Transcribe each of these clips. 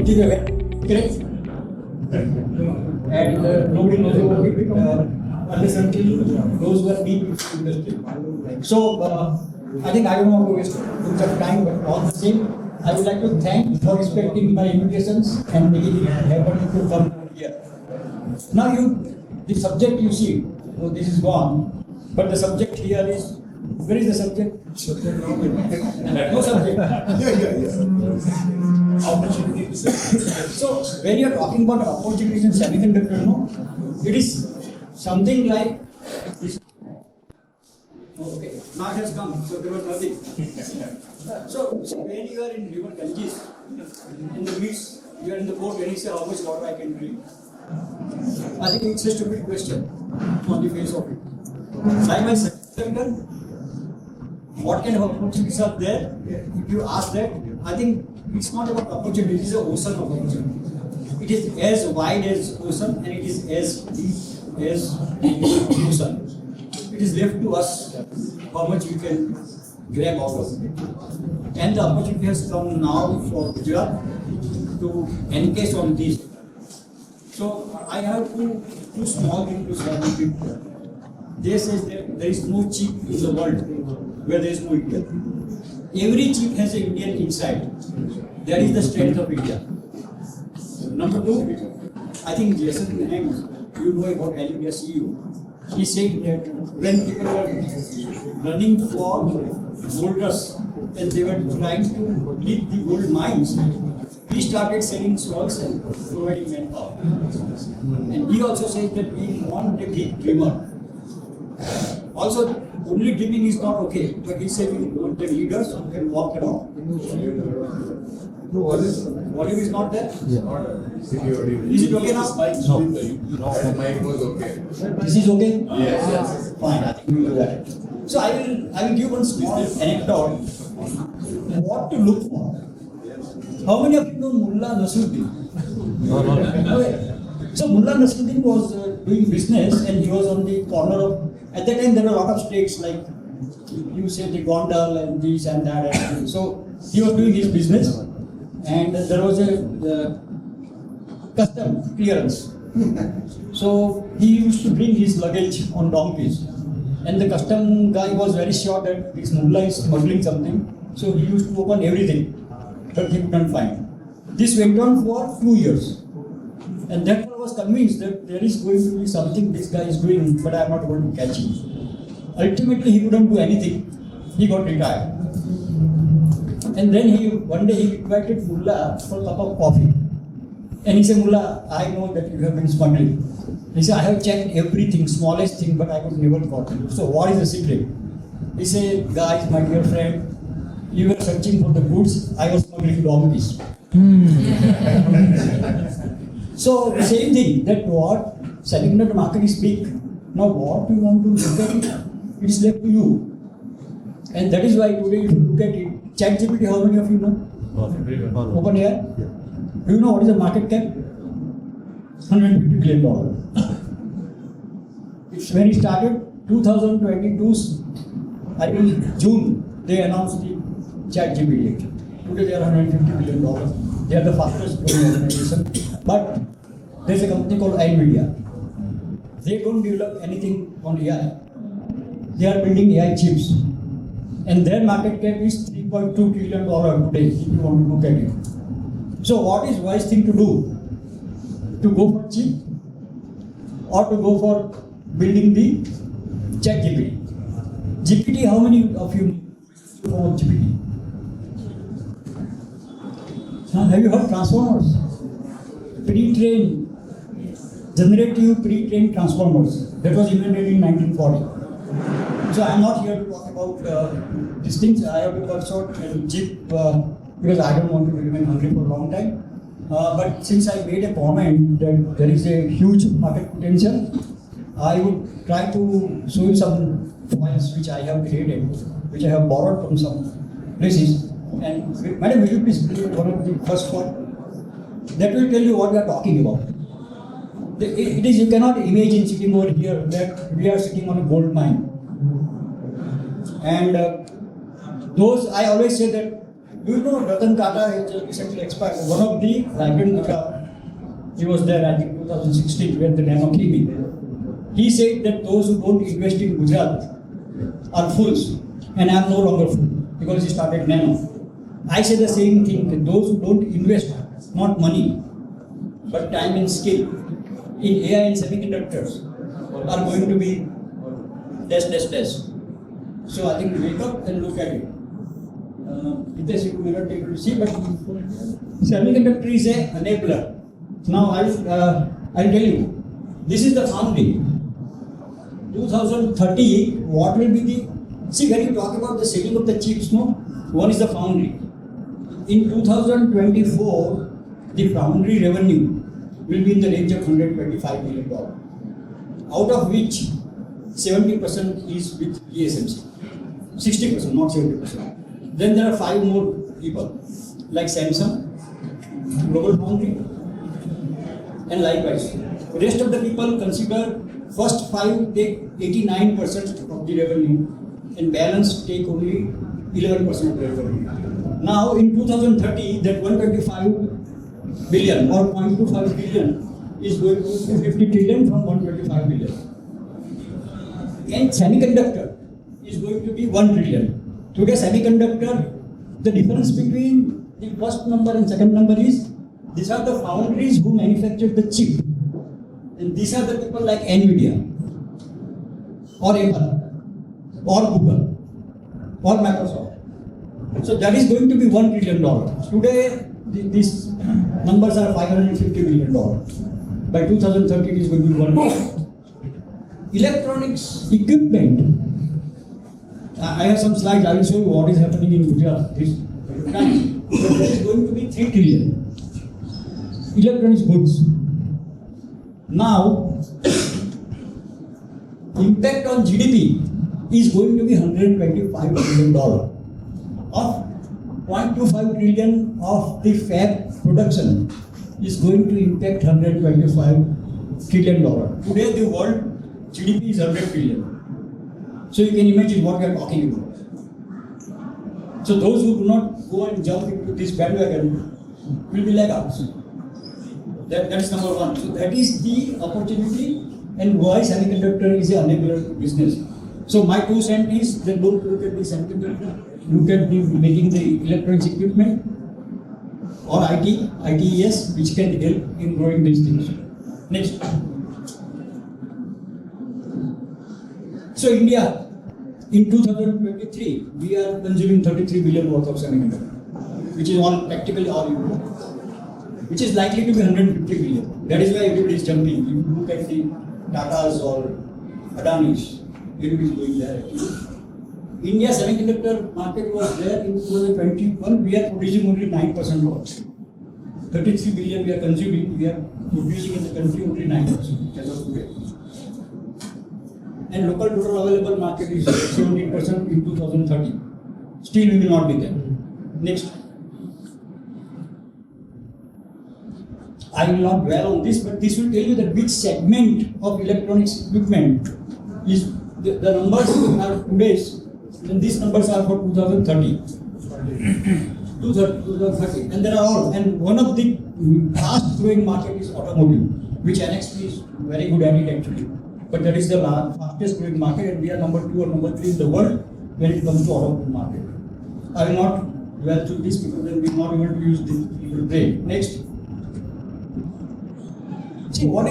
Give a hand. Correct? And nobody knows about it unless until those who are deep in the industry. So, I think I don't want to waste too much time, but all the same, I would like to thank for respecting my invitations and making it happen to come here. Now, the subject you see, this is gone, but the subject here is, where is the subject? No subject. Opportunities. So, when you are talking about opportunities in semiconductor, no, it is something like this. Okay, now it has come, so there was nothing. So, when you are in river Ganges, in the beach, you are in the boat, when you say how much water I can drink, I think it's a stupid question on the face of it. Like my sector, what kind of opportunities are there? If you ask that, I think it's not about opportunity, it is an ocean of opportunity. It is as wide as ocean and it is as deep as the ocean. It is left to us how much we can grab out of it. And the opportunity has come now for Gujarat to encase on this. So I have two small things to start with. They say that there is no chip in the world where there is no India. Every chip has an Indian inside. That is the strength of India. Number two, I think Jason, you know about India CEO. He said that when people were running for gold rush and they were trying to leave the gold mines, he started selling salts and providing manpower. And he also said that we want a big dreamer. Also, only dreaming is not okay, but he said we want the leaders who can walk around. Volume is not there? Yeah. Is it okay now? No. No, mic was okay. This is okay? Yes. Fine, I think we will do that. So I will give one small anecdote. What to look for? How many of you know Mullah Nasruddin? No. Okay. So Mullah Nasruddin was doing business and he was on the corner of, at that time there were a lot of states like you say the Gondal and this and that. And so he was doing his business and there was a custom clearance. So he used to bring his luggage on donkeys and the custom guy was very sure that this Mullah is smuggling something. So he used to open everything but he couldn't find. This went on for 2 years. And that fellow was convinced that there is going to be something this guy is doing, but I am not going to catch him. Ultimately, he couldn't do anything. He got retired. And then one day he invited Mullah for a cup of coffee. And he said, Mullah, I know that you have been smuggling. He said, I have checked everything, smallest thing, but I was never caught. So what is the secret? He said, guys, my dear friend, you were searching for the goods, I was smuggling donkeys. So the same thing, that what semiconductor market is big. Now what you want to look at it, it is left to you. And that is why today if you look at it, ChatGPT, how many of you know? Open here? Do you know what is the market cap? $150 billion. When it started, 2022, I think June, they announced the ChatGPT. Today they are $150 billion. They are the fastest growing organization. But there is a company called NVIDIA. They don't develop anything on AI. They are building AI chips. And their market cap is $3.2 trillion today, if you want to look at it. So what is wise thing to do? To go for chip or to go for building the ChatGPT? GPT, how many of you know GPT? Have you heard transformers? Pre-trained, generative pre-trained transformers. That was invented in 1940. So I am not here to talk about these things. I have to cut short and chip because I don't want to remain hungry for a long time. But since I made a comment that there is a huge market potential, I would try to show you some points which I have created, which I have borrowed from some places. And Madam, will you please bring one of the first one? That will tell you what we are talking about. It is, you cannot imagine sitting over here that we are sitting on a gold mine. And those, I always say that Do you know Ratan Tata has just recently expired? One of the Vibrant Gujarat, he was there I think 2016 when the nano came in. He said that those who don't invest in Gujarat are fools, and I am no longer fool because he started nano. I say the same thing, that those who don't invest, not money, but time and skill in AI and semiconductors are going to be dash. So I think wake up and look at it. Hitesh, you may not be able to see, but semiconductor is an enabler. Now I'll tell you, this is the foundry. 2030, what will be the, see when you talk about the selling of the chips, no? One is the foundry. In 2024, the foundry revenue will be in the range of $125 million, out of which 70% is with TSMC. 60%, not 70%. Then there are 5 more people, like Samsung, Global Foundry, and likewise. The rest of the people consider first 5 take 89% of the revenue, and balance take only 11% of the revenue. Now in 2030, that 125 billion or 0.25 billion is going to 250 trillion from 125 billion. And semiconductor is going to be 1 trillion. Today semiconductor, the difference between the first number and second number is, these are the foundries who manufacture the chip. And these are the people like NVIDIA, or Apple, or Google, or Microsoft. So that is going to be $1 trillion. Today, these numbers are $550 million. By 2030, it is going to be $1 trillion. Electronics equipment. I have some slides. I will show you what is happening in Gujarat. This time, there is going to be 3 trillion. Electronics goods. Now, impact on GDP is going to be $125 billion. Of 0.25 trillion of the fab production is going to impact $125 trillion. Today, the world GDP is 100 trillion. So you can imagine what we are talking about. So those who do not go and jump into this bandwagon will be laggards. That is number one. So that is the opportunity and why semiconductor is an enabler business. So my 2 cents is that don't look at the semiconductor, look at the making the electronics equipment or ITES, which can help in growing these things. Next. So India, in 2023, we are consuming 33 billion worth of semiconductor, which is all practically all India, which is likely to be 150 billion. That is why everybody is jumping. You look at the Tatas or Adani's, everybody is going there actually. India semiconductor market was there in 2021. We are producing only 9% worth. 33 billion we are consuming. We are producing in the country only 9% as of today. And local total available market is 17% in 2030. Still we will not be there. Next. I will not dwell on this, but this will tell you that which segment of electronics equipment is the numbers are today's, and these numbers are for 2030. 2030. And there are all. And one of the fast growing market is automotive, which NXP is very good at it actually. But that is the fastest growing market, and we are number 2 or number 3 in the world when it comes to automotive market. I will not dwell through this because then we will not be able to use the brain. Next. See how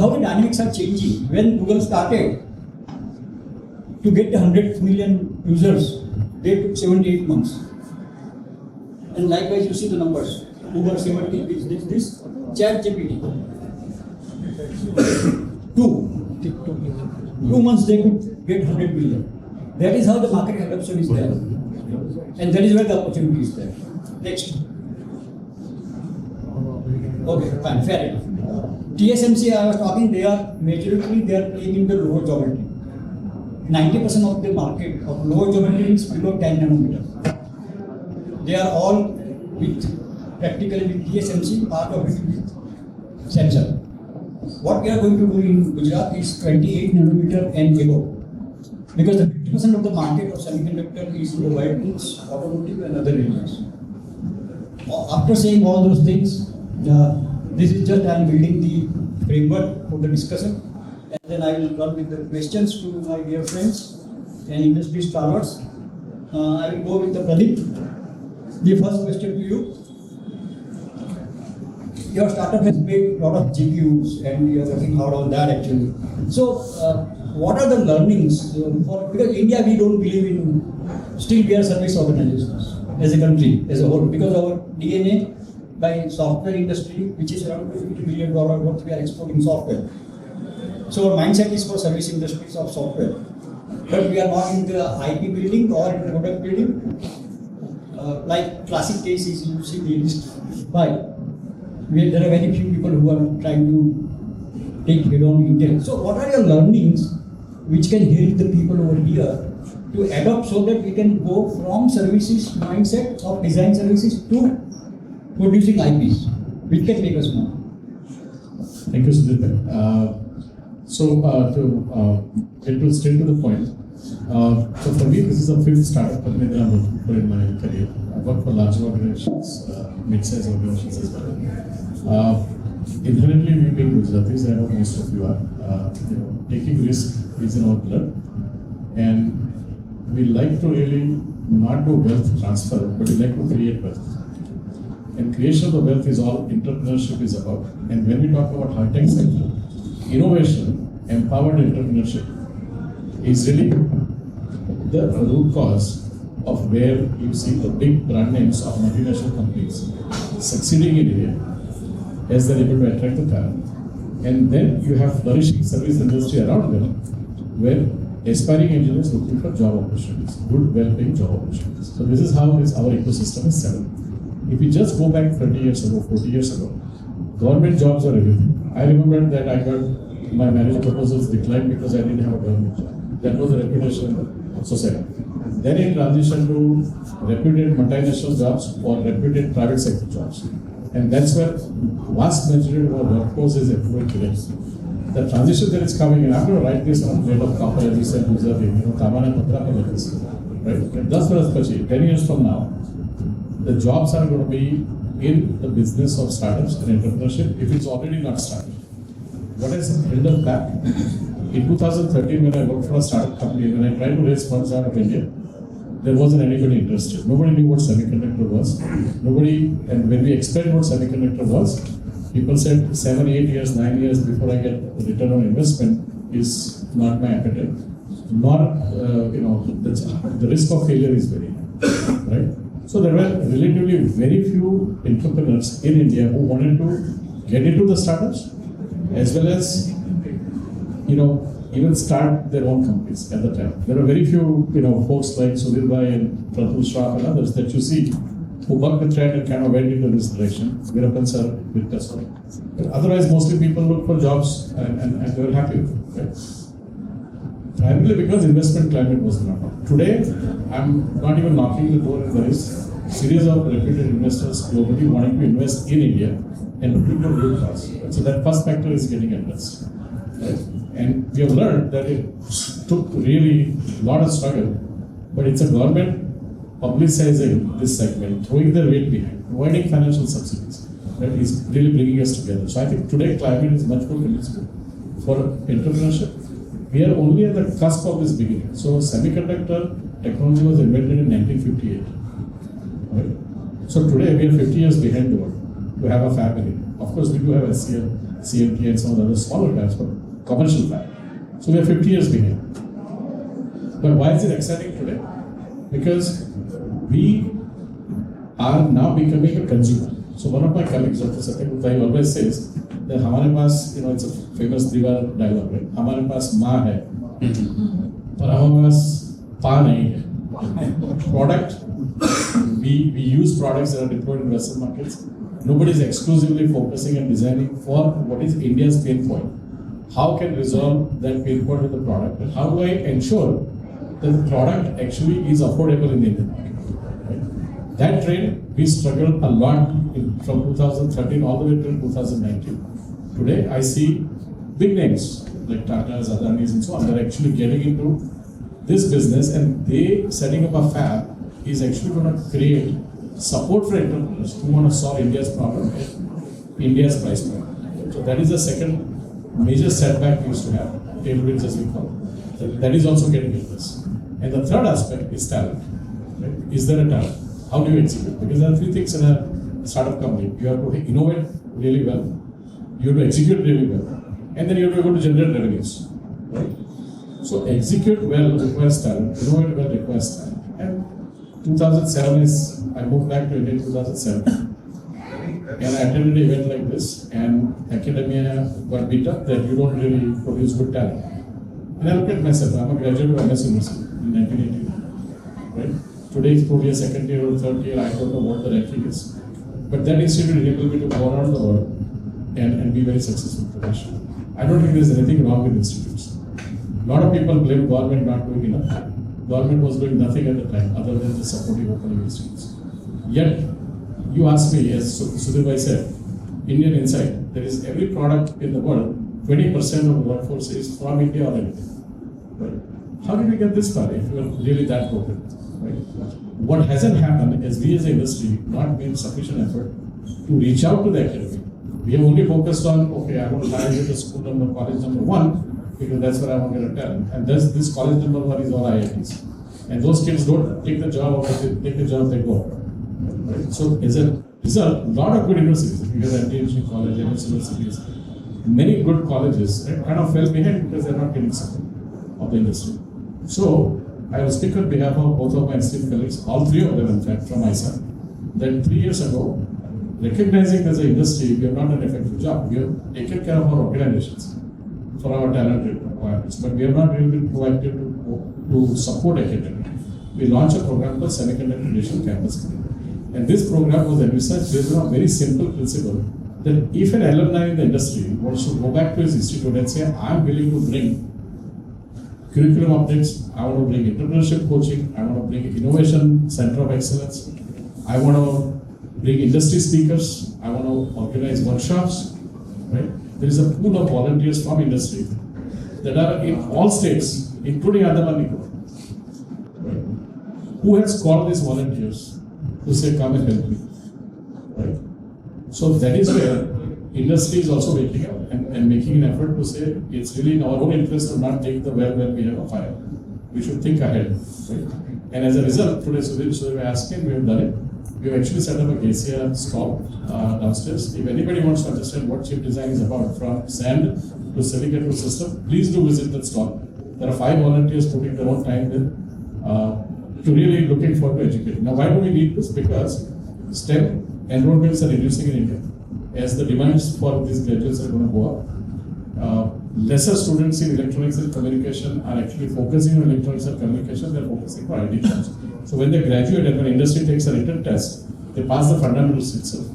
the dynamics are changing. When Google started to get the 100 million users, they took 78 months. And likewise, you see the numbers. Uber 70, this, ChatGPT. 2 months they could get 100 billion. That is how the market adoption is there. And that is where the opportunity is there. Next. Okay, fine, fair enough. TSMC, I was talking, they are playing in the lower geometry. 90% of the market of lower geometry is below 10 nanometers. They are all practically with TSMC, part of it with Samsung. What we are going to do in Gujarat is 28 nanometer and above. Because the 50% of the market of semiconductor is provided in automotive and other areas. after saying all those things, this is just I am building the framework for the discussion, and then I will run with the questions to my dear friends and industry scholars. I will go with the Pradip. The first question to you. Your startup has made a lot of GPUs and you are working hard on that actually. So, what are the learnings? Because India, we don't believe in, still we are service organizations as a country, as a whole, because our DNA by software industry, which is around $50 billion worth, we are exporting software. So our mindset is for service industries of software. But we are not in the IP building or in the product building. Like classic case is you see the list by. There are very few people who are trying to take head-on Intel. So what are your learnings which can help the people over here to adopt so that we can go from services mindset of design services to producing IPs, which can make us more? Thank you, Sudhir. To get straight to the point, so for me, this is the fifth startup company that I'm working for in my career. I work for larger organizations, mid-sized organizations as well. Inherently, we being Gujaratis, I know most of you are, taking risk is in our blood, and we like to really not do wealth transfer, but we like to create wealth. And creation of the wealth is all entrepreneurship is about. And when we talk about high-tech sector, innovation, empowered entrepreneurship is really the root cause of where you see the big brand names of multinational companies succeeding in India as they're able to attract the talent. And then you have flourishing service industry around them where aspiring engineers looking for job opportunities, good, well-paying job opportunities. So this is how our ecosystem is set up. If you just go back 30 years ago, 40 years ago, government jobs were everything. I remember that I got my marriage proposals declined because I didn't have a government job. That was the reputation of society. Then it transitioned to reputed multinational jobs or reputed private sector jobs. And that's where vast majority of our workforce is employed today. The transition that is coming, and I'm going to write this on made of copper, as you said, Kamana Patra right? And that's what it's achieved. 10 years from now, the jobs are going to be in the business of startups and entrepreneurship if it's already not started. What has held us back? In 2013, when I worked for a startup company, when I tried to raise funds out of India, there wasn't anybody interested. Nobody knew what semiconductor was. And when we explained what semiconductor was, people said 7, 8 years, 9 years before I get the return on investment is not my appetite. Nor, the risk of failure is very high, right? So there were relatively very few entrepreneurs in India who wanted to get into the startups as well as, even start their own companies at the time. There are very few, folks like Sudhir and Pradip and others that you see who work with trend and kind of went into this direction. Veerappan sir with Tessolve. But otherwise, mostly people look for jobs and they were happy with it. Right? Primarily because investment climate was not. Today, I'm not even knocking the door, and there is a series of reputed investors globally wanting to invest in India and looking for good costs. So that first factor is getting addressed. Right? And we have learned that it took really a lot of struggle, but it's a government publicizing this segment, throwing their weight behind, providing financial subsidies, that is really bringing us together. So I think today climate is much more conducive for entrepreneurship. We are only at the cusp of this beginning. So semiconductor technology was invented in 1958. Right? So today we are 50 years behind the world to have a fab in India. Of course, we do have SCL, CMT and some of the other smaller fabs, but commercial fab. So we are 50 years behind. But why is it exciting today? Because we are now becoming a consumer. So one of my colleagues, Dr. Satya Gupta, always says that हमारे पास, it's a famous Diwar dialogue, right? हमारे पास माँ है, पर हमारे पास पा नहीं है. Product, we use products that are deployed in Western markets. Nobody is exclusively focusing and designing for what is India's pain point. How can resolve that pain point with the product? And how do I ensure that the product actually is affordable in the Indian market? Right? That trend, we struggled a lot from 2013 all the way till 2019. Today, I see big names like Tata's, Adani's and so on, they're actually getting into this business, and they setting up a fab is actually going to create support for entrepreneurs who want to solve India's problem at India's price point. So that is the second major setback we used to have, tailwinds as we call it. That is also getting addressed. And the third aspect is talent. Right? Is there a talent? How do you execute? Because there are three things in a startup company. You have to innovate really well, you have to execute really well, and then you have to be able to generate revenues. Right? So execute well requires talent, innovate well requires talent. And 2007 is, I moved back to India in 2007. And I attended an event like this, and academia got beat up that you don't really produce good talent. And I look at myself, I'm a graduate of MS University in 1980. Right? Today is probably a second year or third year, I don't know what the ranking is. But that institute enabled me to go around the world and be very successful professional. I don't think there's anything wrong with institutes. A lot of people blame government not doing enough. Government was doing nothing at the time other than just supporting opening institutes. Yet, you ask me, as Sudhir said, Indian Insight, there is every product in the world, 20% of the workforce is from India or India. Right? How did we get this far if we were really that broken? Right? What hasn't happened is we as an industry not made sufficient effort to reach out to the academy. We have only focused on, okay, I want to hire you to school number, college number 1, because that's where I want to get a talent. And this college number 1 is all IITs. And those kids don't take the job, they take the job, they go. Right? So as a result, a lot of good universities, because MDMC college, MS universities, many good colleges kind of fell behind because they're not getting support of the industry. So I will speak on behalf of both of my esteemed colleagues, all three of them in fact from IESA, that 3 years ago, recognizing as an industry we have not done an effective job. We have taken care of our organizations for our talent requirements, but we have not really been proactive to support academia. We launched a program called Semiconductor Digital Campus. And this program was envisaged based on a very simple principle that if an alumni in the industry wants to go back to his institute and say, I'm willing to bring curriculum updates, I want to bring entrepreneurship coaching, I want to bring innovation center of excellence, I want to bring industry speakers, I want to organize workshops, right? There is a pool of volunteers from industry that are in all states, including Andaman and Nicobar. Right? Who has called these volunteers to say, come and help me? Right? So that is where industry is also waking up and making an effort to say, it's really in our own interest to not take the well when we have a fire. We should think ahead. Right? And as a result, today Sudhir asking, we have done it. We have actually set up a Gesia stall downstairs. If anybody wants to understand what chip design is about, from sand to silicon to system, please do visit that stall. There are 5 volunteers putting their own time in to really looking forward to educating. Now, why do we need this? Because STEM enrollments are reducing in India. As the demands for these graduates are going to go up, lesser students in electronics and communication are actually focusing on electronics and communication, they're focusing for IT jobs. So when they graduate and when industry takes a written test, they pass the fundamentals itself.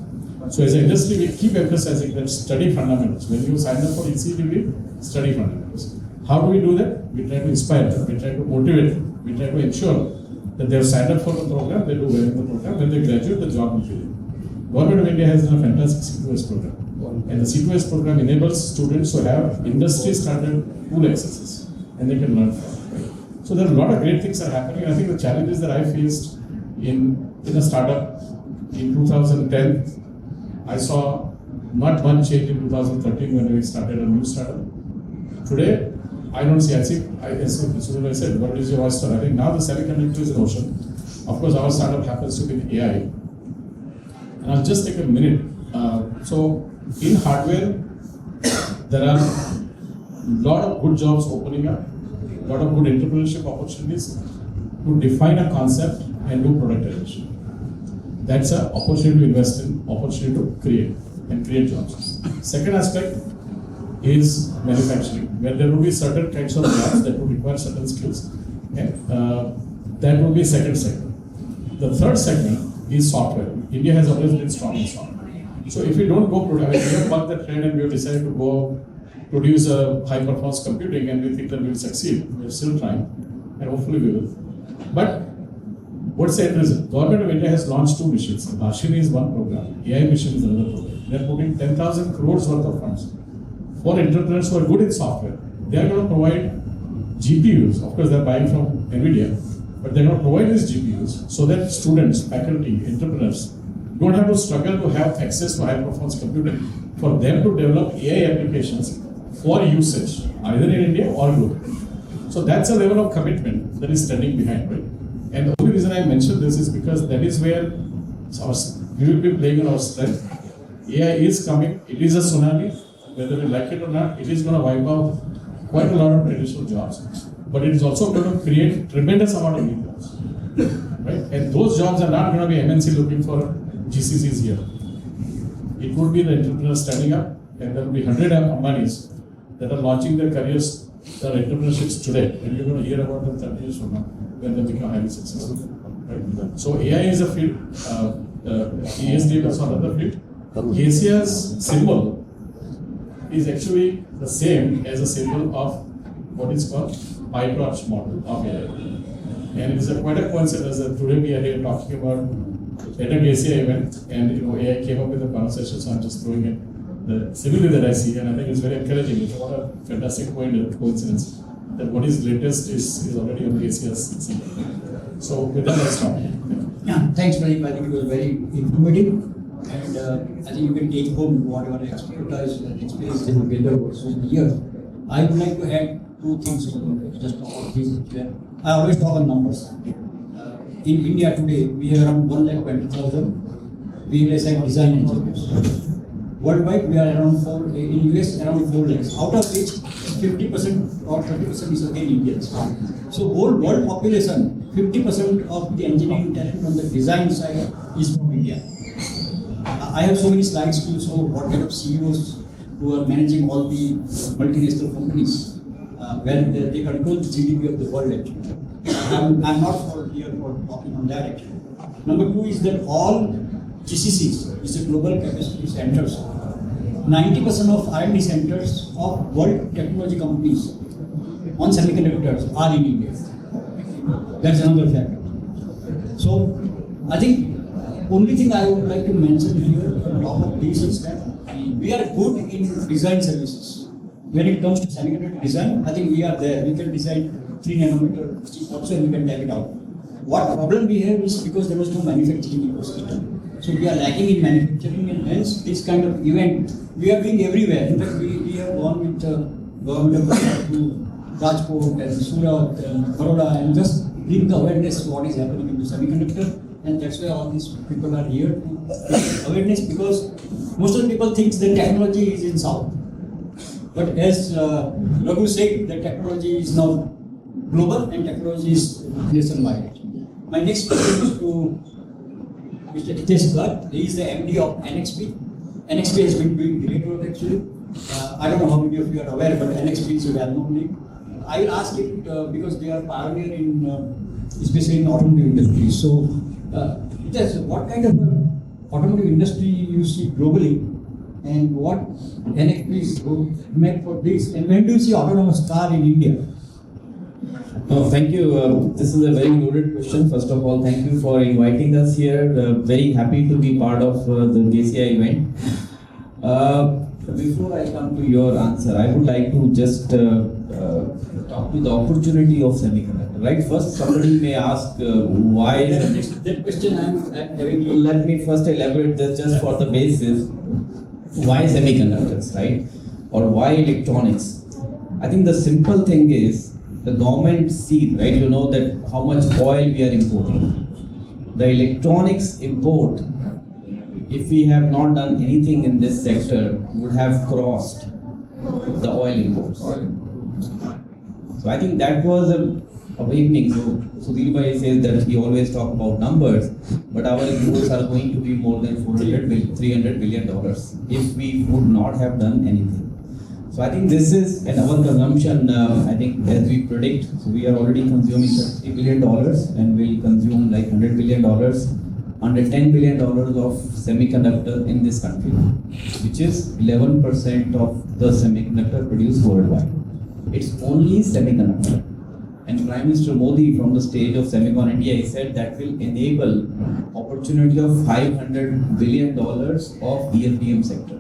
So as an industry, we keep emphasizing that study fundamentals. When you sign up for EC degree, study fundamentals. How do we do that? We try to inspire them, we try to motivate them, we try to ensure that they have signed up for the program, they do well in the program, when they graduate, the job will be there. Government of India has done a fantastic C2S program. And the C2S program enables students to have industry standard pool accesses and they can learn from it. Right? So there are a lot of great things that are happening. I think the challenges that I faced in a startup in 2010, I saw not much change in 2013 when we started a new startup. Today, I don't see, as Sudhir said, what is your oyster? I think now the semiconductor is an ocean. Of course, our startup happens to be in AI. And I'll just take a minute. So in hardware, there are a lot of good jobs opening up, a lot of good entrepreneurship opportunities to define a concept and do productization. That's an opportunity to invest in, opportunity to create jobs. Second aspect is manufacturing, where there will be certain kinds of jobs that will require certain skills. Okay? That will be second segment. The third segment is software. India has always been strong in software. So if we don't go, we have bucked the trend and we have decided to go produce a high performance computing and we think that we will succeed. We are still trying and hopefully we will. But what's the end result? Government of India has launched 2 missions. Bhashini is one program, AI mission is another program. They are putting 10,000 crores worth of funds for entrepreneurs who are good in software. They are going to provide GPUs. Of course, they are buying from NVIDIA, but but they're going to provide these GPUs so that students, faculty, entrepreneurs don't have to struggle to have access to high performance computing for them to develop AI applications for usage, either in India or globally. So that's a level of commitment that is standing behind, right? And the only reason I mentioned this is because that is where we will be playing on our strength. AI is coming, it is a tsunami, whether we like it or not, it is going to wipe out quite a lot of traditional jobs. But it is also going to create tremendous amount of new jobs, right? And those jobs are not going to be MNC looking for GCCs here. It would be the entrepreneurs standing up, and there will be 100 Ambanis that are launching their careers, their entrepreneurships today, and you're going to hear about them 30 years from now when they become highly successful. Right? So AI is a field, ESDM is another field. Gesia's symbol is actually the same as a symbol of what is called PyTorch model of AI. And it is quite a coincidence that today we are here talking about at a Gesia event, and AI came up with a conversation, so I'm just throwing it the simile that I see, and I think it's very encouraging. It's what a fantastic coincidence that what is latest is already on Gesia's symbol. So with that, let's start. Yeah, thanks, Pradip. I think it was very informative. And I think you can take home whatever expertise and experience in Bengaluru so years. I would like to add two things just about this. I always talk on numbers. In India today, we have around 1,20,000 VLSI design engineers. Worldwide, we are around 4, in US around 4 lakhs, out of which 50% or 30% is again Indians. So whole world population, 50% of the engineering talent on the design side is from India. I have so many slides to show what kind of CEOs who are managing all the multinational companies where they control the GDP of the world actually. I'm not here for talking on that actually. Number two is that all GCCs, is a global capacity centers. 90% of R&D centers of world technology companies on semiconductors are in India. That's another factor. So I think only thing I would like to mention here on top of this is that we are good in design services. When it comes to semiconductor design, I think we are there. We can design 3 nanometer chip also and we can take it out. What problem we have is because there was no manufacturing ecosystem. So we are lacking in manufacturing, and hence this kind of event we are doing everywhere. In fact, we have gone with government to Rajkot and Surat and Baroda and just bring the awareness of what is happening in the semiconductor. And that's why all these people are here to bring awareness, because most of the people think that technology is in South. But as Raghu said, that technology is now global and technology is nationwide. My next question is to Mr. Hitesh Garg. He is the MD of NXP. NXP has been doing great work actually. I don't know how many of you are aware, but NXP is a well-known name. I will ask it because they are pioneer in, especially in automotive industry. So, Hitesh, what kind of automotive industry you see globally, and what NXP is meant for this, and when do you see autonomous car in India? Thank you. This is a very loaded question. First of all, thank you for inviting us here. Very happy to be part of the Gesia event. Before I come to your answer, I would like to just talk to the opportunity of semiconductor. Right? First, somebody may ask why. That question I'm having. Let me first elaborate this just for the basis. Why semiconductors, right? Or why electronics? I think the simple thing is, the government sees, right? You know that how much oil we are importing. The electronics import, if we have not done anything in this sector, would have crossed the oil imports. So I think that was a awakening. So Sudhir says that he always talk about numbers, but our imports are going to be more than $300 billion if we would not have done anything. So I think this is, and our consumption, I think as we predict, so we are already consuming $30 billion and will consume like $100 billion, under $10 billion of semiconductor in this country, which is 11% of the semiconductor produced worldwide. It's only semiconductor. And Prime Minister Modi from the stage of Semicon India, he said that will enable opportunity of $500 billion of ESDM sector.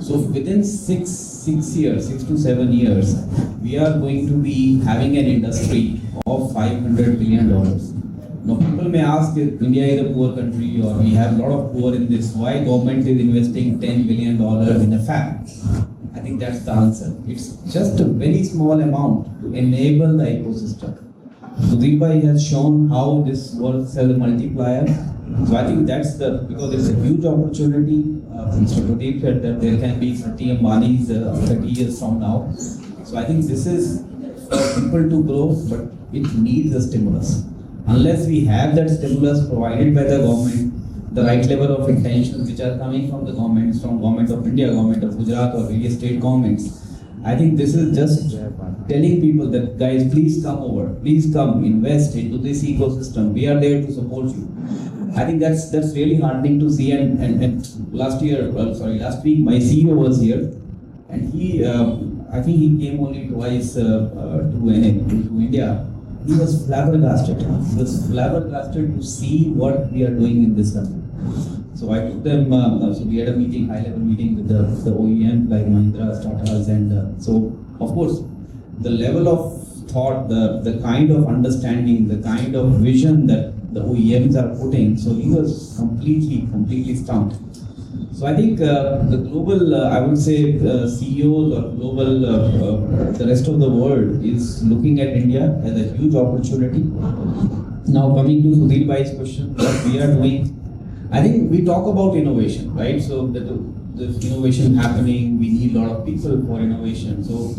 So within 6 to 7 years, we are going to be having an industry of $500 $500 billion. Now people may ask if India is a poor country or we have a lot of poor in this, why government is investing $10 billion in a fab? I think that's the answer. It's just a very small amount to enable the ecosystem. Sudhir has shown how this works as a multiplier. So I think that's because it's a huge opportunity. Mr. Pradip said that there can be 30 Ambanis 30 years from now. So I think this is for people to grow, but it needs a stimulus. Unless we have that stimulus provided by the government, the right level of intentions which are coming from the governments, from government of India, government of Gujarat or various state governments, I think this is just telling people that guys, please come over, please come invest into this ecosystem. We are there to support you. I think that's really heartening to see. And last week my CEO was here, and he I think he came only twice to India. He was flabbergasted. He was flabbergasted to see what we are doing in this country. So I took them. So we had a meeting, high-level meeting with the OEM like Mahindra, Tatas, and so of course the level of thought, the kind of understanding, the kind of vision that the OEMs are putting. So he was completely stumped. So I think the global, I would say, CEOs or global, the rest of the world is looking at India as a huge opportunity. Now coming to Sudhir Bhai's question, what we are doing, I think we talk about innovation, right? So there's innovation happening, we need a lot of people for innovation. So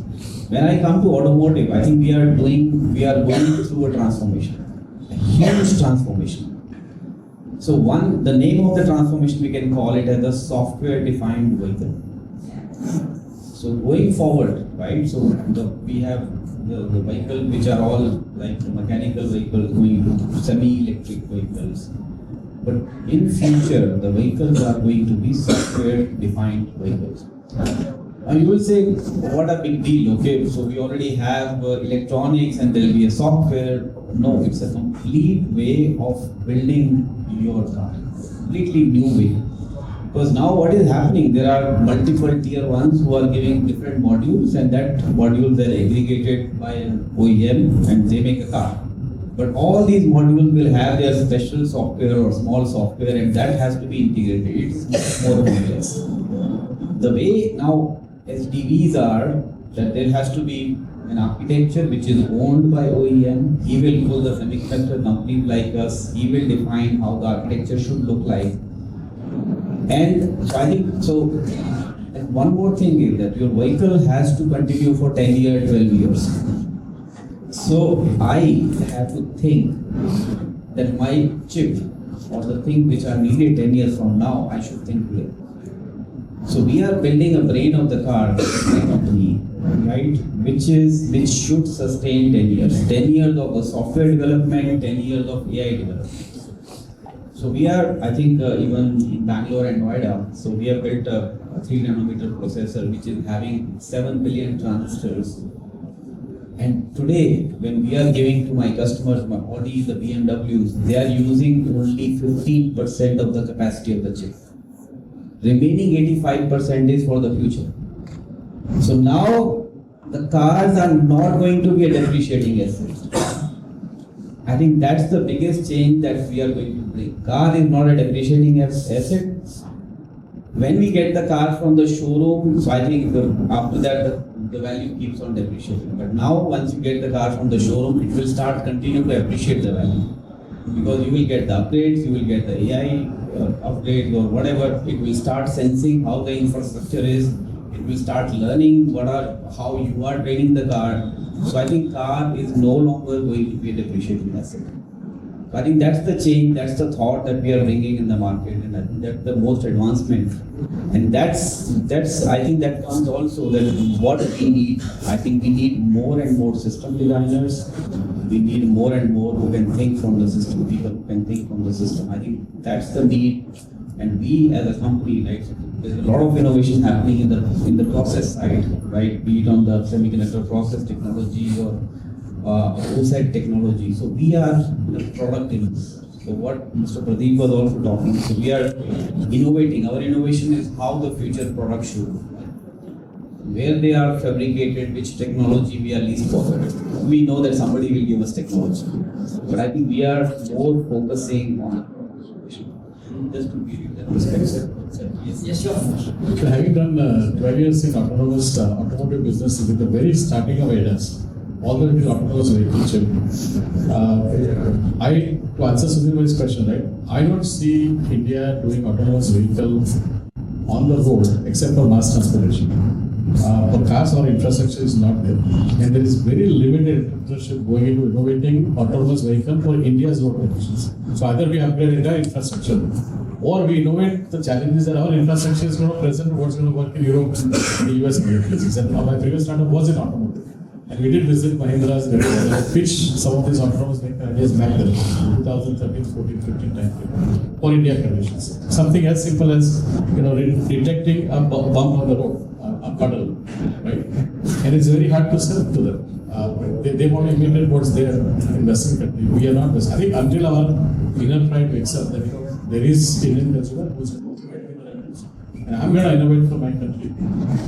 when I come to automotive, I think we are going through a transformation. Huge transformation. So the name of the transformation we can call it as a software-defined vehicle. So going forward, right? So we have the vehicles which are all like the mechanical vehicles going to semi-electric vehicles. But in future, the vehicles are going to be software-defined vehicles. And you will say, what a big deal, okay, so we already have electronics and there will be a software. No, it's a complete way of building your car, completely new way. Because now what is happening, there are multiple tier ones who are giving different modules, and that modules are aggregated by an OEM and they make a car. But all these modules will have their special software or small software, and that has to be integrated. It's more complex. The way now SDVs are, that there has to be an architecture which is owned by OEM. He will pull the semiconductor companies like us. He will define how the architecture should look like. And so I think, and one more thing is that your vehicle has to continue for 10 years, 12 years. So I have to think that my chip or the thing which are needed 10 years from now, I should think today. So we are building a brain of the car, company, right? Which should sustain 10 years. 10 years of the software development, 10 years of AI development. So we are, I think, even in Bangalore and Noida, so we have built a 3 nanometer processor which is having 7 billion transistors. And today, when we are giving to my customers, my Audi, the BMWs, they are using only 15% of the capacity of the chip. Remaining 85% is for the future. So now the cars are not going to be a depreciating asset. I think that's the biggest change that we are going to bring. Car is not a depreciating asset. When we get the car from the showroom, so I think after that the value keeps on depreciating. But now once you get the car from the showroom, it will start continue to appreciate the value. Because you will get the upgrades, you will get the AI upgrades or whatever. It will start sensing how the infrastructure is. It will start learning how you are training the car. So I think car is no longer going to be a depreciating asset. So I think that's the change, that's the thought that we are bringing in the market, and I think that's the most advancement. And that's I think that comes also that what we need. I think we need more and more system designers. We need more and more who can think from the system, people who can think from the system. I think that's the need. And we as a company, right, there's a lot of innovation happening in the process side, right, be it on the semiconductor process technology or OSAT technology. So we are the product innovators. So what Mr. Pradip was also talking, so we are innovating. Our innovation is how the future product should look like. where they are fabricated, which technology we are least bothered. We know that somebody will give us technology, but I think we are more focusing on just to give you that perspective. Yes, sure. So having done 12 years in automotive business with the very starting of ADAS, all the way to autonomous vehicle chip, to answer Sudhir's question, right? I don't see India doing autonomous vehicles on the road except for mass transportation. For cars, our infrastructure is not there, and there is very limited entrepreneurship going into innovating autonomous vehicle for India's road conditions. So either we upgrade entire infrastructure, or we innovate the challenges that our infrastructure is going to present, what's going to work in Europe, and the US, and other places. And my previous startup was in automotive. And we did visit Mahindra's, pitch some of these autonomous vehicle ideas back then, 2013, 14, 15 time for India conditions. Something as simple as detecting a bump on the road, a puddle, right? And it's very hard to sell to them. They want to imitate what's there in Western country. We are not Western. I think until our inner pride wakes up, that there is Indian consumer who's going to innovate with the revenues. And I'm going to innovate for my country.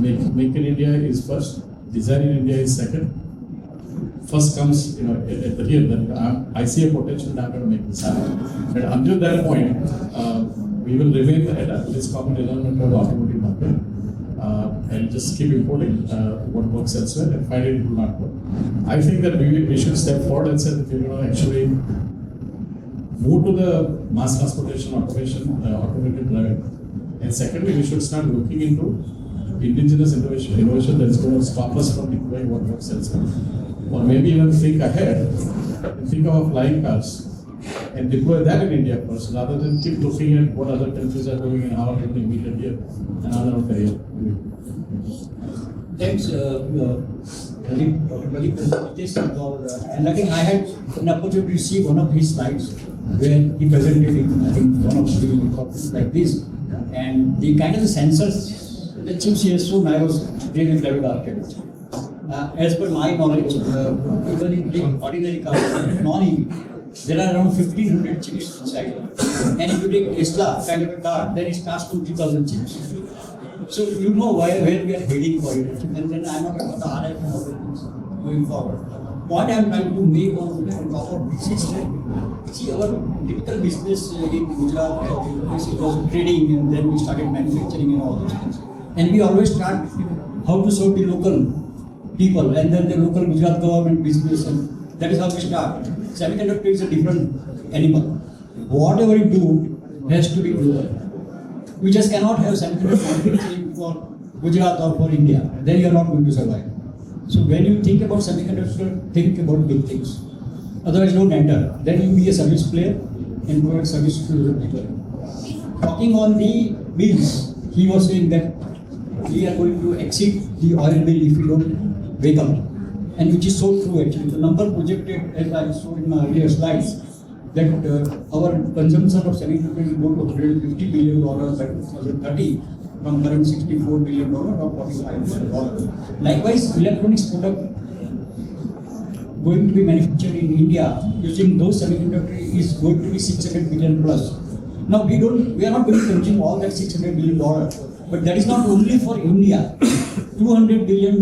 Make in India is first. Design in India is second. First comes, at the here, then I see a potential that I'm going to make this happen. But until that point, we will remain at this common denominator of the automotive market and just keep importing what works elsewhere and find it will not work. I think that we should step forward and say that we're going to actually move to the mass transportation, automation, automated driving. And secondly, we should start looking into indigenous innovation that is going to stop us from deploying what works elsewhere. Or maybe even think ahead and think of flying cars and deploy that in India first, rather than keep looking at what other countries are doing and how are going to meet it here and other career. Thanks, Pradip, Hitesh, and I think I had an opportunity to see one of his slides where he presented it, I think one of the copies like this, and the kind of the sensors, the chips he has shown, I was really clever architect. As per my knowledge, even in the ordinary cars, non-EV, there are around 1,500 chips inside. And if you take Tesla kind of a car, then it starts to 2,000 chips. So you know where we are heading for it. And then I'm not about the RF and other things going forward. What I'm trying to make on top of this is that, see, our typical business in Gujarat it was trading, and then we started manufacturing and all those things. And we always start how to serve the local people, and then the local Gujarat government business, and that is how we start. Semiconductor is a different animal. Whatever you do has to be global. We just cannot have semiconductor manufacturing for Gujarat or for India. Then you are not going to survive. So when you think about semiconductor, think about big things. Otherwise, don't enter. Then you be a service player and provide service to the people. Talking on the bills, he was saying that we are going to exceed the oil bill if we don't wake up. And which is so true actually. The number projected, as I showed in my earlier slides, that our consumption of semiconductors will go to $150 billion by 2030 from current $64 billion or $45 billion. Likewise, electronics product going to be manufactured in India using those semiconductors is going to be $600 billion plus. Now we are not going to consume all that $600 billion, but that is not only for India. $200 billion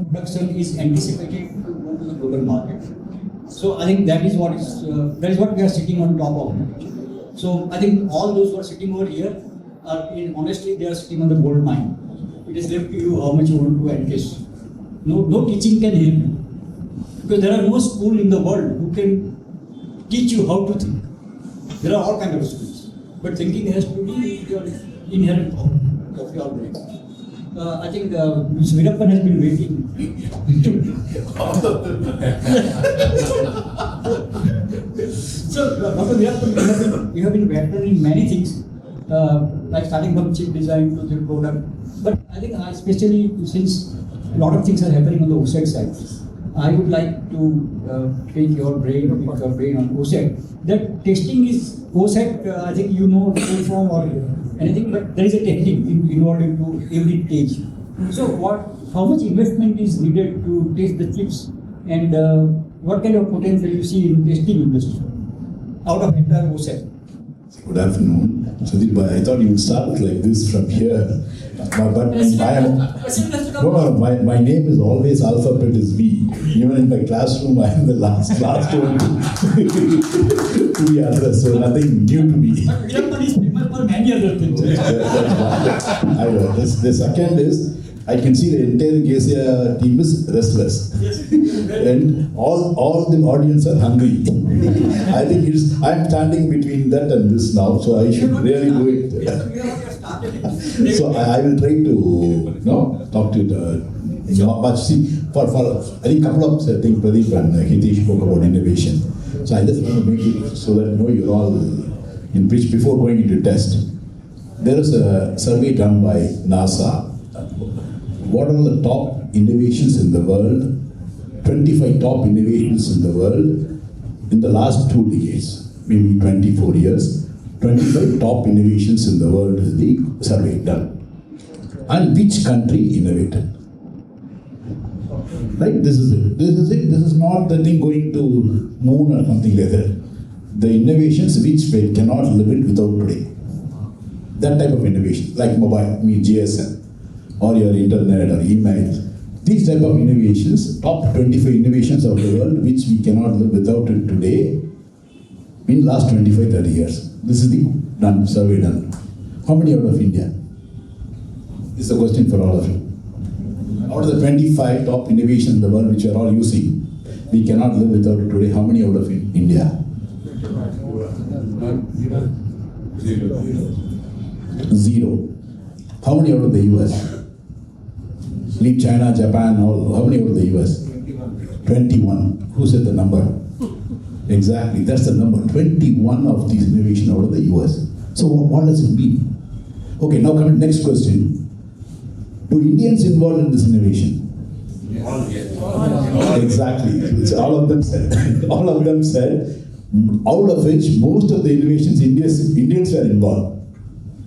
production is anticipated to go to the global market. So I think that is what we are sitting on top of. So I think all those who are sitting over here honestly they are sitting on the gold mine. It is left to you how much you want to encash. No teaching can help you, because there are no school in the world who can teach you how to think. There are all kinds of schools, but thinking has to be your inherent power of your brain. I think Mr. Veerappan has been waiting. So, Dr. Veerappan, you have been veteran in many things, like starting from chip design to the product. But I think especially since a lot of things are happening on the OSAT side, I would like to pick your brain on OSAT. That testing is OSAT, I think you know full form or anything, but there is a testing involved into every stage. So how much investment is needed to test the chips, and what kind of potential you see in testing industry out of entire OSAT? Good afternoon. Sudhir, I thought you would start like this from here. But Question has to come No, my name is always alphabet is V. Even in my classroom, I am the last one to be addressed. So nothing new to me. But Veerappan is famous for many other things. I know. The second is, I can see the entire Gesia team is restless. And all the audience are hungry. I think I'm standing between that and this now, so I should really do it. So I will try to talk to the but see for I think couple of Pradip and Hitesh spoke about innovation. So I just want to make it so that you're all in pitch before going into test. There is a survey done by NASA. What are the top innovations in the world? 25 top innovations in the world in the last 2 decades, maybe 24 years. 25 top innovations in the world is the survey done. And which country innovated? Right? This is it. This is not the thing going to moon or something like that. The innovations which we cannot live it without today. That type of innovation, like mobile, GSM, or your internet or email. These type of innovations, top 25 innovations of the world which we cannot live without it today in last 25-30 years. This is the survey done. How many out of India? This is a question for all of you. Out of the 25 top innovations in the world which we are all using, we cannot live without it today. How many out of India? Zero. How many out of the US? Leave China, Japan, all. How many out of the US? 21. Who said the number? Exactly, that's the number. 21 of these innovations out of the US. So what does it mean? Okay, now coming next question. Do Indians involved in this innovation? Exactly. It's all of them said. All of them said, out of which most of the innovations Indians were involved.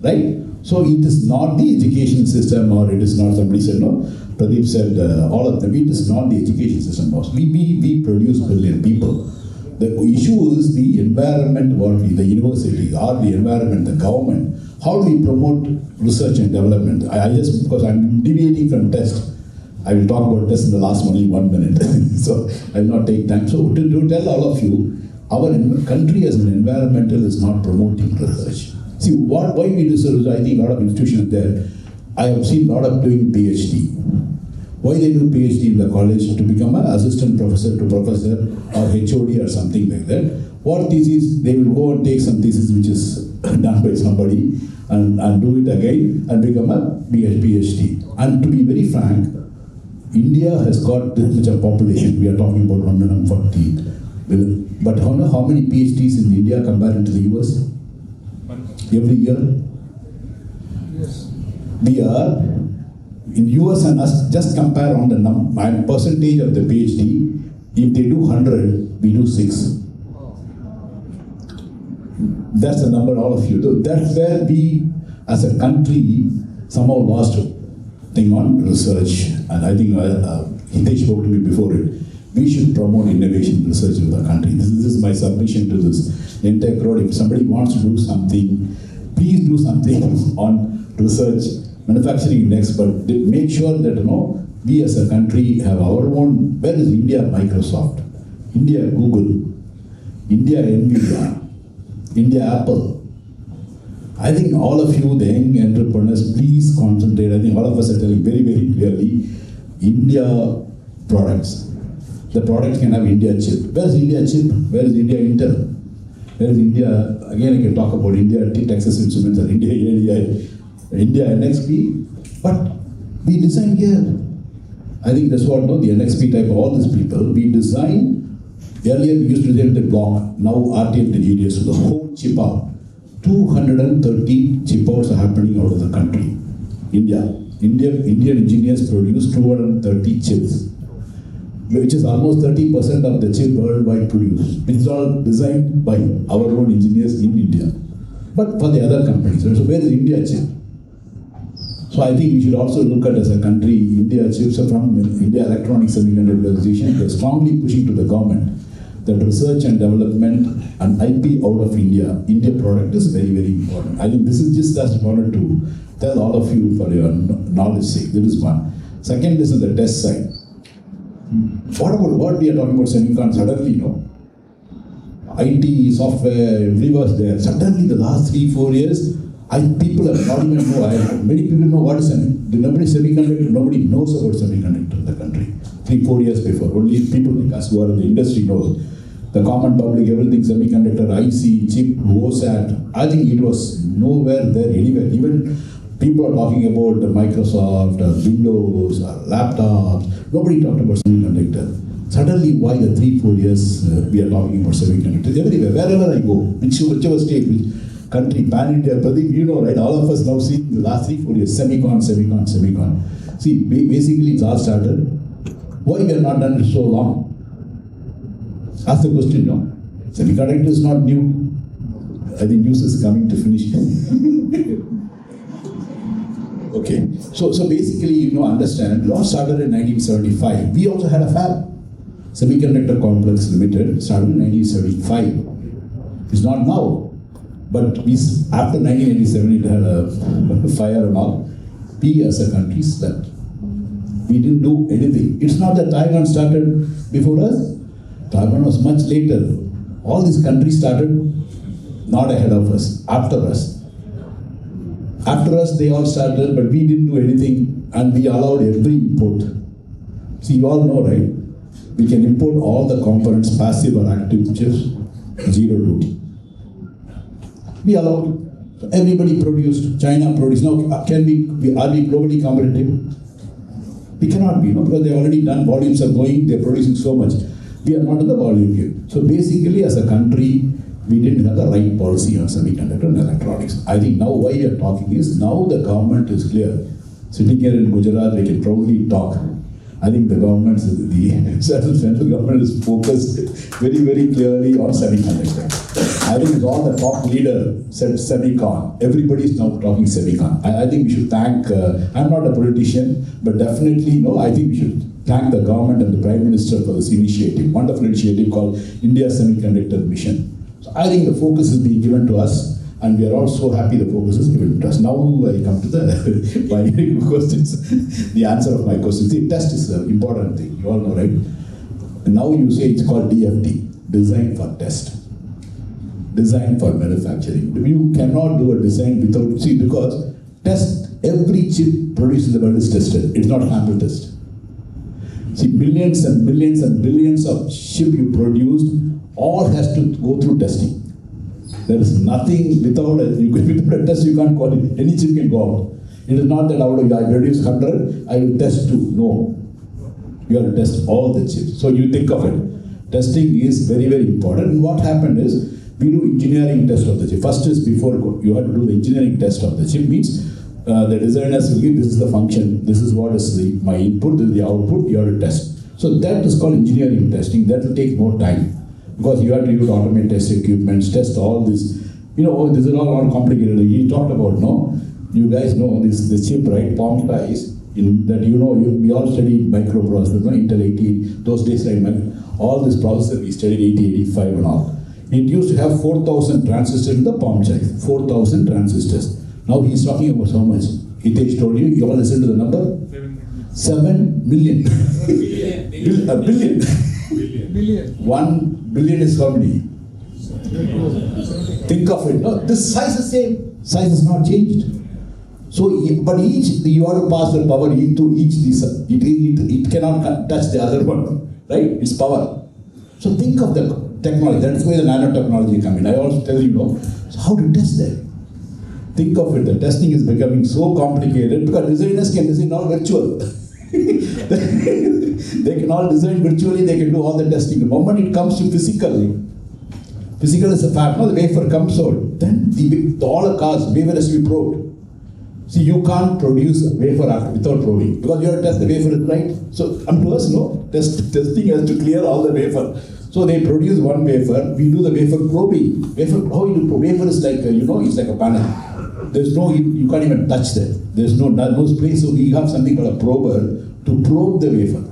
Right? So it is not the education system, or it is not, somebody said, no, Pradip said all of them, it is not the education system. We produce brilliant people. The issue is the environment, the universities, or the environment, the government. How do we promote research and development? I just, because I'm deviating from test, I will talk about test in the last only 1 minute. So I will not take time. So to tell all of you, our country as an environmental is not promoting research. See, why we do research, I think a lot of institutions there, I have seen a lot of doing PhD. Why they do PhD in the college? To become an assistant professor to professor or HOD or something like that. What thesis? They will go and take some thesis which is done by somebody and do it again and become a PhD. And to be very frank, India has got this much of population. We are talking about 140 million. But how many PhDs in India compared to the US? Every year? Yes. We are in US and us, just compare on the percentage of the PhD. If they do 100, we do 6. That's the number, all of you. So that's where we, as a country, somehow lost a thing on research. And I think Hitesh spoke to me before it. We should promote innovation research in the country. This is my submission to this entire crowd. If somebody wants to do something, please do something on research. Manufacturing next, but make sure that we as a country have our own. Where is India Microsoft? India Google? India Nvidia? India Apple? I think all of you, the young entrepreneurs, please concentrate. I think all of us are telling very, very clearly, India products. The products can have India chip. Where is India chip? Where is India Intel? Where is India? Again, I can talk about India Texas Instruments or India NXP, but we design here. I think that's what the NXP type of all these people, we design. Earlier we used to design the block, now RTL engineers, so the whole chip out. 230 chip outs are happening out of the country. Indian engineers produce 230 chips, which is almost 30% of the chip worldwide produced. It's all designed by our own engineers in India. But for the other companies, so where is India chip? So I think we should also look at as a country, India chips from India Electronic Semiconductor Organization. They're strongly pushing to the government that research and development and IP out of India product is very, very important. I think this is just wanted to tell all of you for your knowledge sake. That is one. Second is on the test side. What about what we are talking about semiconductors? Suddenly, IT, software, everyone's there. Suddenly, the last 3-4 years, people have not even know. Many people know what is semiconductor. Nobody knows about semiconductor in the country. 3-4 years before, only people like us who are in the industry knows. The common public, everything, semiconductor, IC, chip, OSAT. I think it was nowhere there anywhere. Even people are talking about Microsoft, Windows, laptops. Nobody talked about semiconductor. Suddenly, why the 3-4 years we are talking about semiconductors? Everywhere, wherever I go, whichever state, which country, pan-India, Pradip, right? All of us now see the last 3-4 years, semicon. See, basically it's all started. Why we have not done it so long? Ask the question, no? Semiconductor is not new. I think news is coming to finish. Okay, so basically, understand, it all started in 1975. We also had a fab. Semiconductor Complex Limited started in 1975. It's not now. But after 1987, it had a fire and all. We as a country slept. We didn't do anything. It's not that Taiwan started before us. Taiwan was much later. All these countries started not ahead of us, after us. After us, they all started, but we didn't do anything, and we allowed every import. See, you all know, right? We can import all the components, passive or active chips, zero duty. We allowed. Everybody produced. China produced. Now, are we globally competitive? We cannot be, because they've already done. Volumes are going. They're producing so much. We are not in the volume game. So basically, as a country, we didn't have the right policy on semiconductor and electronics. I think now why we are talking is now the government is clear. Sitting here in Gujarat, we can proudly talk. I think the central government is focused very, very clearly on semiconductor. I think all the top leader said semicon. Everybody is now talking semicon. I think we should thank, I'm not a politician, but definitely, I think we should thank the government and the Prime Minister for this initiative, wonderful initiative called India Semiconductor Mission. So I think the focus is being given to us, and we are all so happy the focus is given to us. Now I come to the binary questions, the answer of my question. See, test is an important thing, you all know, right? And now you say it's called DFT, design for test. Design for manufacturing. You cannot do a design without, because test, every chip produced in the world is tested. It's not sample test. See, billions and billions and billions of chip you produced, all has to go through testing. There is nothing without a test, you can't call it. Any chip can go out. It is not that I produce 100, I will test 2. No. You have to test all the chips. So you think of it. Testing is very, very important. And what happened is, we do engineering test of the chip. First is before you have to do the engineering test of the chip. Means the designers will give, this is the function, this is what is my input, this is the output, you have to test. So that is called engineering testing. That will take more time. Because you have to use automated test equipment, test all this. This is all not complicated. We talked about, you guys know the chip, right? Palm size, we all studied microprocessors, Intel 80, those days, right? All this processor we studied 80, 85 and all. It used to have 4,000 transistors in the palm size, 4,000 transistors. Now he's talking about how much? Hitesh told you all listen to the number? 7 million. A billion. 1 billion is how many? Think of it. No, this size is same. Size is not changed. So, but you have to pass the power into each. It cannot touch the other one, right? It's power. So think of the technology. That's where the nanotechnology come in. I also tell you, so how to test that? Think of it. The testing is becoming so complicated because designers can design all virtual. They can all design virtually, they can do all the testing. The moment it comes to physical is a fact. The wafer comes out. Then all the cars, wafer has to be probed. See, you can't produce a wafer without probing because you have to test the wafer is right. So, to us, testing has to clear all the wafer. So they produce one wafer, we do the wafer probing. How you do probe? Wafer is like, it's like a panel. There's no, you can't even touch that. There's no space, so we have something called a prober to probe the wafer.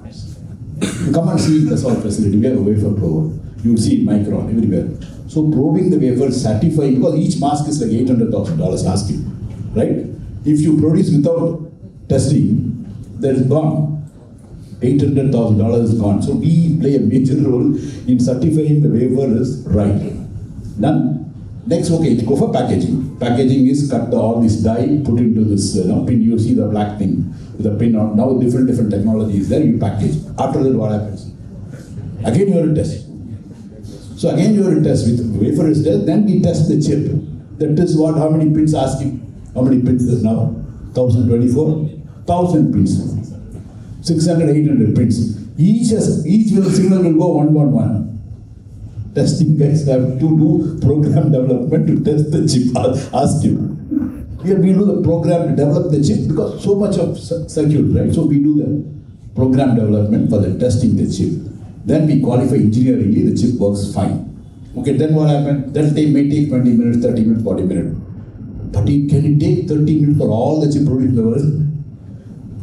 You come and see in the Tessolve facility, we have a wafer prober. You will see it Micron everywhere. So probing the wafer, certifying, because each mask is like $800,000 asking, right? If you produce without testing, That is gone. $800,000 is gone. So we play a major role in certifying the wafer is right. Done. Next, okay, go for packaging. Packaging is cut all this die, put into this pin. You see the black thing with the pin on. Now different technologies there. You package. After that, what happens? Again, you are to test. So again, you are to test with wafer is there. Then we test the chip. That is what? How many pins asking? How many pins is now? 1024. 1000 pins. 600, 800 pins. Each signal will go 111. Testing guys have to do program development to test the chip. Ask him. Here we do the program to develop the chip because so much of circuit, right? So we do the program development for the testing the chip. Then we qualify engineeringly, the chip works fine. Okay, then what happened? That may take 20 minutes, 30 minutes, 40 minutes. But can it take 30 minutes for all the chip produced in the world?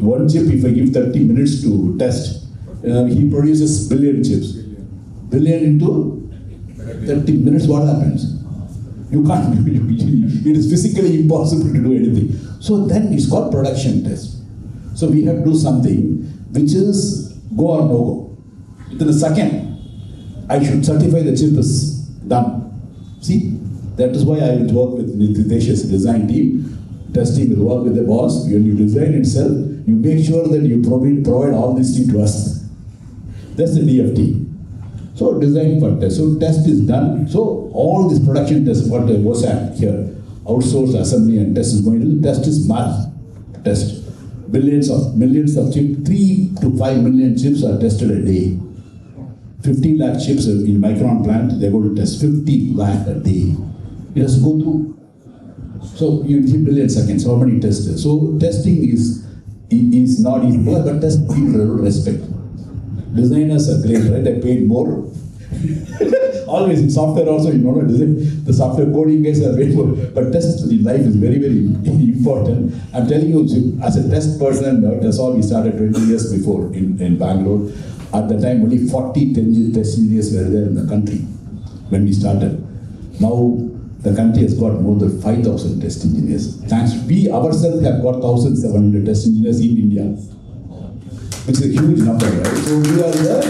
One chip, if I give 30 minutes to test, he produces billion chips. Billion into 30 minutes, what happens? You can't do it. It is physically impossible to do anything. So then it's called production test. So we have to do something which is go or no go. Within a second, I should certify the chip is done. See, that is why I will work with Hitesh's design team. Testing will work with the boss. When you design itself, you make sure that you provide all these things to us. That's the DFT. So design for test. So test is done. So all this production test, what was at here, outsourced assembly and test is going to do. Test is mass test. Millions of chips, 3 to 5 million chips are tested a day. 50 lakh chips in Micron plant, they're going to test 50 lakh a day. It has to go through. So you see billion seconds, how many tests? So testing is not easy, but test people respect. Designers are great, right? They paid more. Always in software also, design, the software coding guys are paid more. But test in life is very, very important. I'm telling you, as a test person, Tessolve we started 20 years before in Bangalore. At the time, only 40 test engineers were there in the country when we started. Now, the country has got more than 5,000 test engineers. Thanks, we ourselves have got 1,700 test engineers in India, which is a huge number, right? So we are there.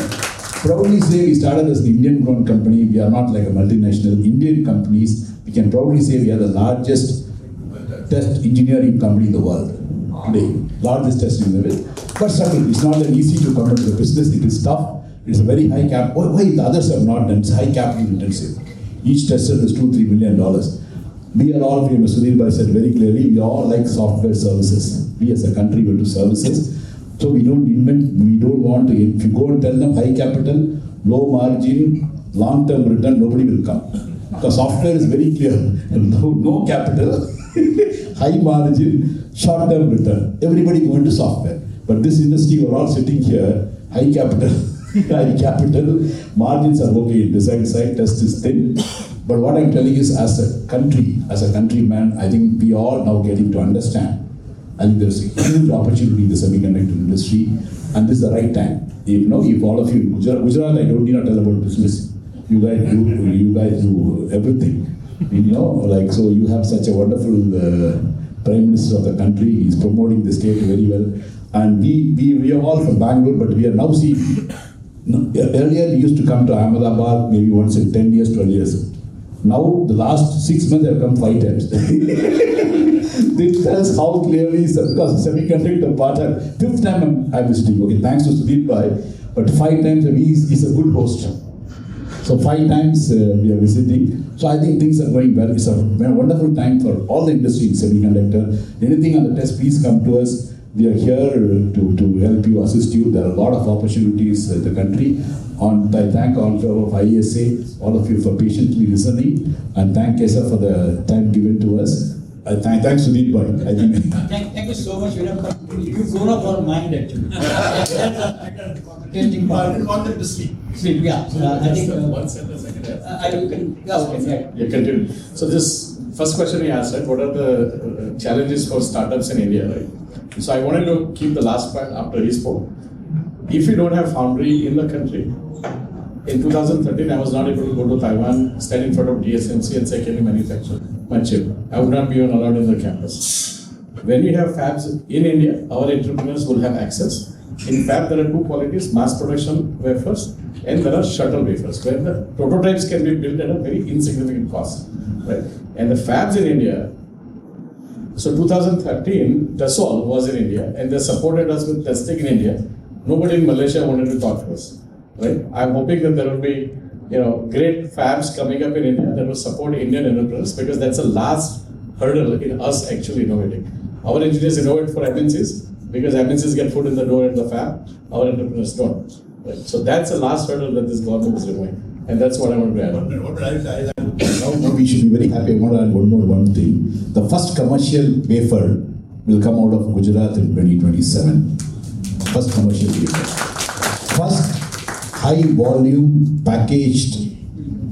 Proudly say we started as an Indian-grown company. We are not like a multinational. Indian companies, we can proudly say we are the largest test engineering company in the world today. Largest test in the world. But certainly, it's not that easy to come into the business. It is tough. It's a very high cap. Why the others have not done? It's high capital intensive. Each tester is $2-3 million. We are all famous. Sudhir said very clearly, we all like software services. We as a country will do services. So we don't want to, if you go and tell them high capital, low margin, long-term return, nobody will come. Because software is very clear. No capital, high margin, short-term return. Everybody go into software. But this industry, we're all sitting here, high capital, margins are okay, design side, test is thin. But what I'm telling is, as a countryman, I think we all now getting to understand. I think there's a huge opportunity in the semiconductor industry, and this is the right time. If all of you, Gujarat, I don't need to tell about business. You guys do everything. So you have such a wonderful Prime Minister of the country. He's promoting the state very well. And we are all from Bangalore, but we are now seeing, earlier we used to come to Ahmedabad maybe once in 10 years, 12 years. Now, the last 6 months I have come 5 times. This tells how clearly, because semiconductor part, 5th time I'm visiting. Okay, thanks to Sudhir, but 5 times he's a good host. So 5 times we are visiting. So I think things are going well. It's a wonderful time for all the industry in semiconductor. Anything on the test, please come to us. We are here to help you, assist you. There are a lot of opportunities in the country. I thank all of IESA, all of you for patiently listening, and thank Gesia for the time given to us. Thanks Sudhir. Thank you so much, Veerappan. You've grown up our mind actually. Testing part. I wanted to sleep. Yeah. I think one sentence I can add. okay. Yeah, continue. So this first question you asked, right? What are the challenges for startups in India, right? So I wanted to keep the last part after he spoke. If you don't have foundry in the country, in 2013 I was not able to go to Taiwan, stand in front of DSMC and say, can you manufacture my chip? I would not be even allowed in the campus. when we have fabs in India, our entrepreneurs will have access. In fab, there are two qualities: mass production wafers, and there are shuttle wafers, where the prototypes can be built at a very insignificant cost, right? And the fabs in India. So 2013, Tessolve was in India, and they supported us with testing in India. Nobody in Malaysia wanted to talk to us, right? I'm hoping that there will be, great fabs coming up in India that will support Indian entrepreneurs, because that's the last hurdle in us actually innovating. Our engineers innovate for MNCs because MNCs get foot in the door at the fab. Our entrepreneurs don't. Right? So that's the last hurdle that this government is removing, and that's what I want to add on. Now we should be very happy. I want to add one thing. The first commercial wafer will come out of Gujarat in 2027. First commercial wafer. First high volume packaged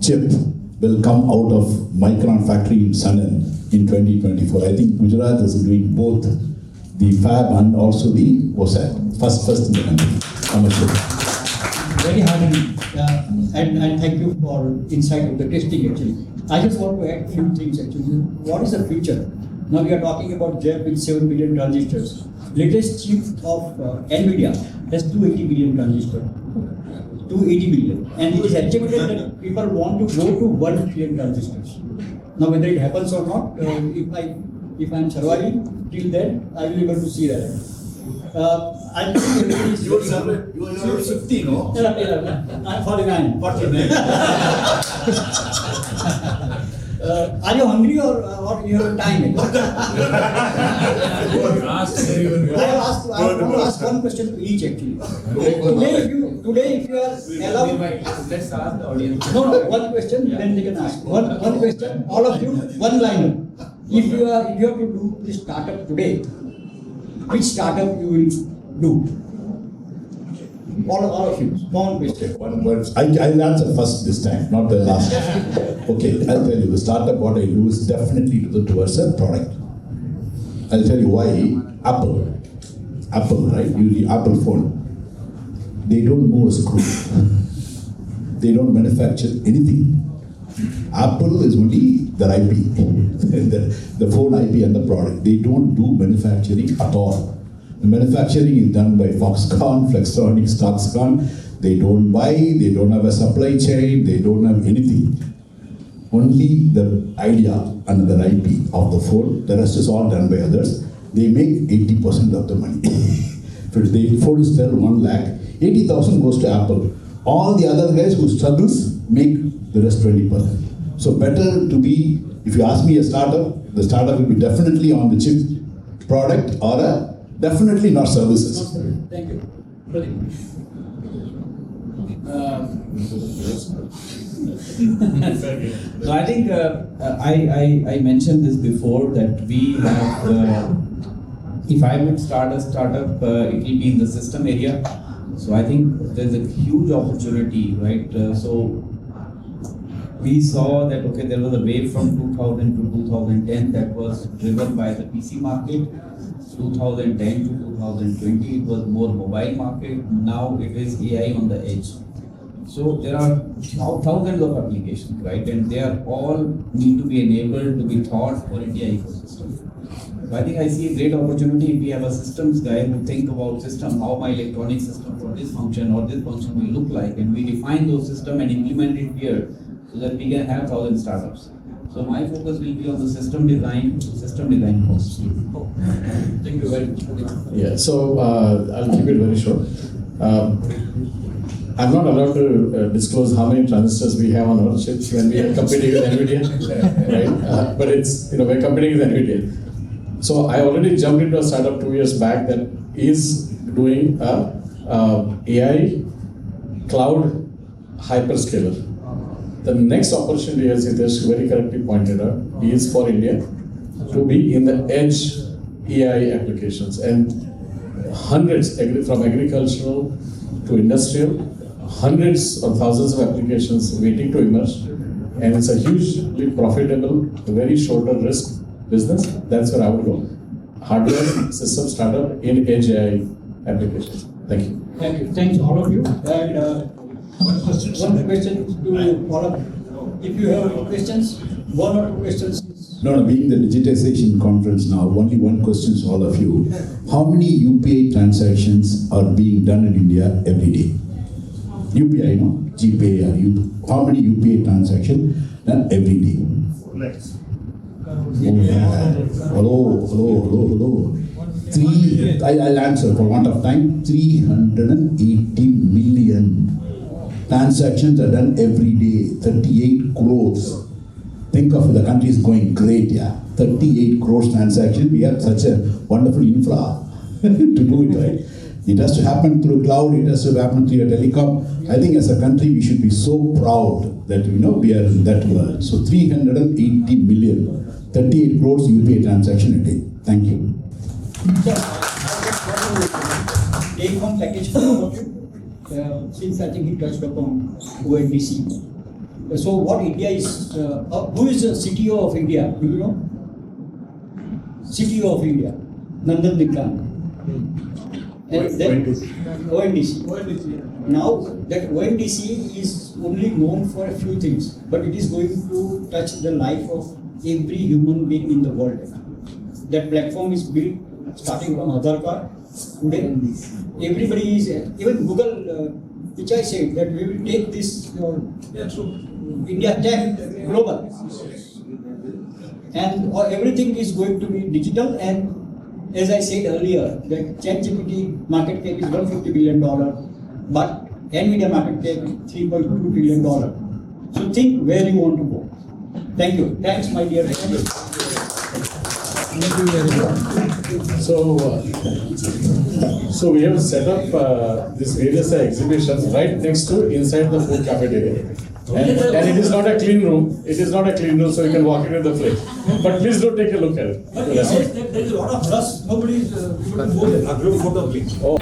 chip will come out of Micron factory in Sanand in 2024. I think Gujarat is doing both the fab and also the OSAT. First in the country. Commercial. Very heartening, and thank you for insight of the testing actually. I just want to add a few things actually. What is the future? Now we are talking about JEP with 7 billion transistors. Latest chip of NVIDIA has 280 billion transistors. 280 billion. And it is estimated that people want to go to 1 trillion transistors. Now whether it happens or not, if I am surviving till then, I will be able to see that. I think You are 50, no? I'm 49. 49. Are you hungry or you have time? I want to ask one question to each actually. Today if you are allowed. Let's ask the audience. No, one question, then they can ask. One question, all of you, one liner. If you have to do this startup today, which startup you will do? All of you. One question. I'll answer first this time, not the last. Okay, I'll tell you, the startup what I do is definitely towards a product. I'll tell you why. Apple, right? Usually Apple phone. They don't move a screw. They don't manufacture anything. Apple is only their IP, the phone IP and the product. They don't do manufacturing at all. The manufacturing is done by Foxconn, Flextronics, Foxconn. They don't buy, they don't have a supply chain, they don't have anything. Only the idea and the IP of the phone, the rest is all done by others. They make 80% of the money. If the phone is sell 1 lakh, 80,000 goes to Apple. All the other guys who struggles make the rest 20%. So better to be, if you ask me a startup, the startup will be definitely on the chip product or definitely not services. Thank you. So I think I mentioned this before that we have, if I would start a startup, it will be in the system area. So I think there's a huge opportunity, right? So we saw that, okay, there was a wave from 2000 to 2010 that was driven by the PC market. 2010 to 2020, it was more mobile market. Now it is AI on the edge. So there are thousands of applications, right? And they are all need to be enabled to be thought for India ecosystem. So I think I see a great opportunity if we have a systems guy who think about system, how my electronic system for this function or this function will look like, and we define those system and implement it here so that we can have 1,000 startups. So my focus will be on the system design course. Thank you very much. Yeah, so I'll keep it very short. I'm not allowed to disclose how many transistors we have on our chips when we are competing with NVIDIA, right? But it's, we're competing with NVIDIA. So I already jumped into a startup 2 years back that is doing AI cloud hyperscaler. The next opportunity, as Hitesh very correctly pointed out, is for India to be in the edge AI applications, and hundreds from agricultural to industrial, hundreds or thousands of applications waiting to emerge, and it's a hugely profitable, very shorter risk business. That's where I would go. Hardware system startup in edge AI applications. Thank you. Thank you. Thanks all of you. And one question to all of you. If you have any questions, 1 or 2 questions No, being the digitization conference now, only one question to all of you. How many UPI transactions are being done in India every day? UPI, no? GPay or how many UPI transactions done every day? Hello. I'll answer for want of time. 380 million transactions are done every day. 38 crores. Think of the country is going great, yeah. 38 crores transactions. We have such a wonderful infra to do it, right? It has to happen through cloud. It has to happen through your telecom. I think as a country we should be so proud that we are in that world. So 380 million, 38 crores UPI transaction a day. Thank you. Take home package for since I think he touched upon ONDC. So what India is, who is the CTO of India? Do you know? CTO of India, Nandan Nikkan. ONDC. Now that ONDC is only known for a few things, but it is going to touch the life of every human being in the world. That platform is built starting from Aadhaar card. Today, everybody is, even Google, which I said that we will take this India Tech global, and everything is going to be digital. And as I said earlier, that ChatGPT market cap is $150 billion, but NVIDIA market cap is $3.2 billion. So think where you want to go. Thank you. Thanks, my dear. Thank you very much. So we have set up this various exhibitions right next to inside the food cafeteria. And it is not a clean room. It is not a clean room, so you can walk into the plate. But please do take a look at it. But it says that there is a lot of dust. Nobody is able to go there. Oh.